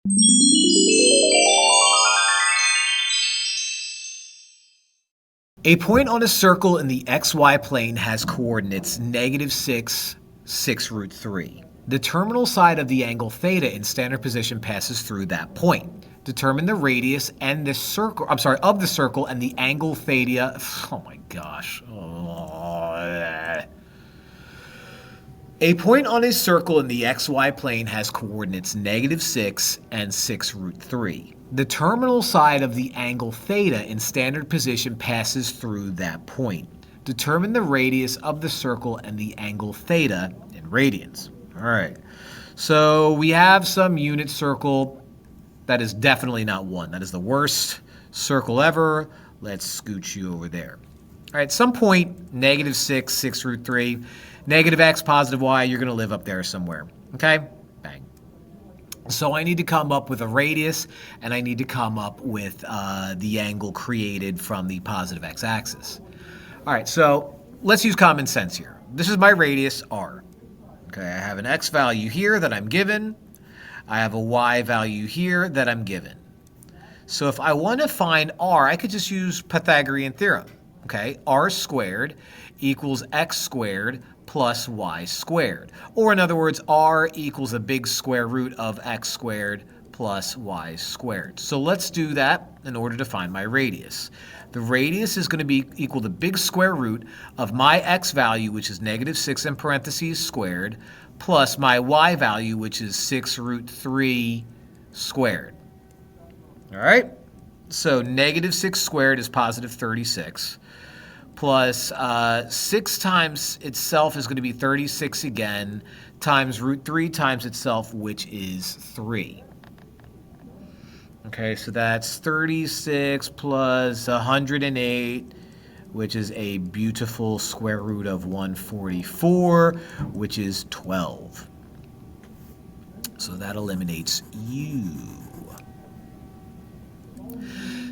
A point on a circle in the xy plane has coordinates -6, 6 root 3. The terminal side of the angle theta in standard position passes through that point. Determine the radius and the circle, of the circle and the angle theta. Oh my gosh. A point on a circle in the xy plane has coordinates -6 and 6 root 3. The terminal side of the angle theta in standard position passes through that point. Determine the radius of the circle and the angle theta in radians. All right, so we have some unit circle. That is definitely not 1. That is the worst circle ever. Let's scooch you over there. All right, some point, -6, 6 root 3. Negative x, positive y, you're going to live up there somewhere. Okay? Bang. So I need to come up with a radius, and I need to come up with the angle created from the positive x-axis. All right, so let's use common sense here. This is my radius, r. Okay, I have an x value here that I'm given. I have a y value here that I'm given. So if I want to find r, I could just use Pythagorean theorem. Okay, r squared equals x squared plus y squared. Or in other words, r equals a big square root of x squared plus y squared. So let's do that in order to find my radius. The radius is going to be equal to big square root of my x value, which is -6 in parentheses squared, plus my y value, which is 6 root 3 squared. All right? So -6 squared is positive 36. Plus 6 times itself is going to be 36 again, times root 3 times itself, which is 3. Okay, so that's 36 plus 108, which is a beautiful square root of 144, which is 12. So that eliminates u.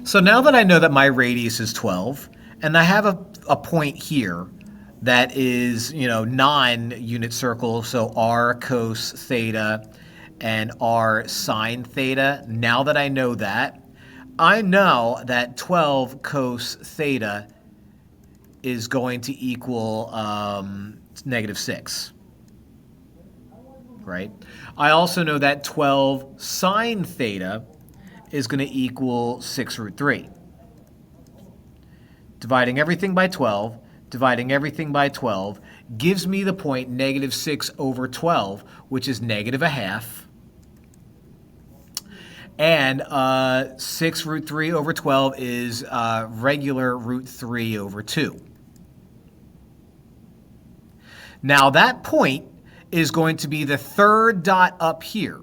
So now that I know that my radius is 12, and I have a point here that is, non-unit circle, so r cos theta and r sine theta. Now that I know that, I know that 12 cos theta is going to equal -6, right? I also know that 12 sine theta is going to equal 6 root 3. Dividing everything by 12, dividing everything by 12 gives me the point -6 over 12, which is -1/2. And 6 root 3 over 12 is regular root 3 over 2. Now that point is going to be the third dot up here,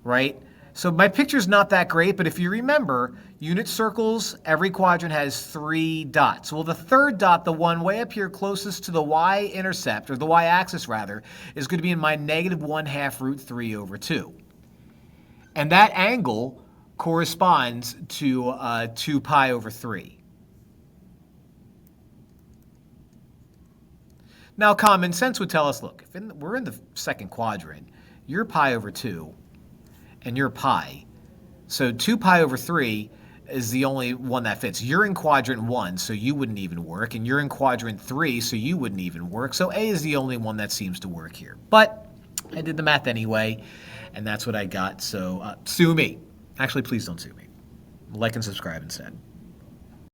right? So my picture's not that great, but if you remember, unit circles, every quadrant has 3 dots. Well, the third dot, the one way up here closest to the y-intercept, or the y-axis rather, is going to be in my -1/2 root 3 over 2. And that angle corresponds to 2 pi over 3. Now, common sense would tell us, look, if we're in the second quadrant, you're pi over 2, and you're pi. So 2 pi over 3 is the only one that fits. You're in quadrant 1, so you wouldn't even work, and you're in quadrant 3, so you wouldn't even work. So A is the only one that seems to work here. But I did the math anyway, and that's what I got. So sue me. Actually, please don't sue me. Like and subscribe instead.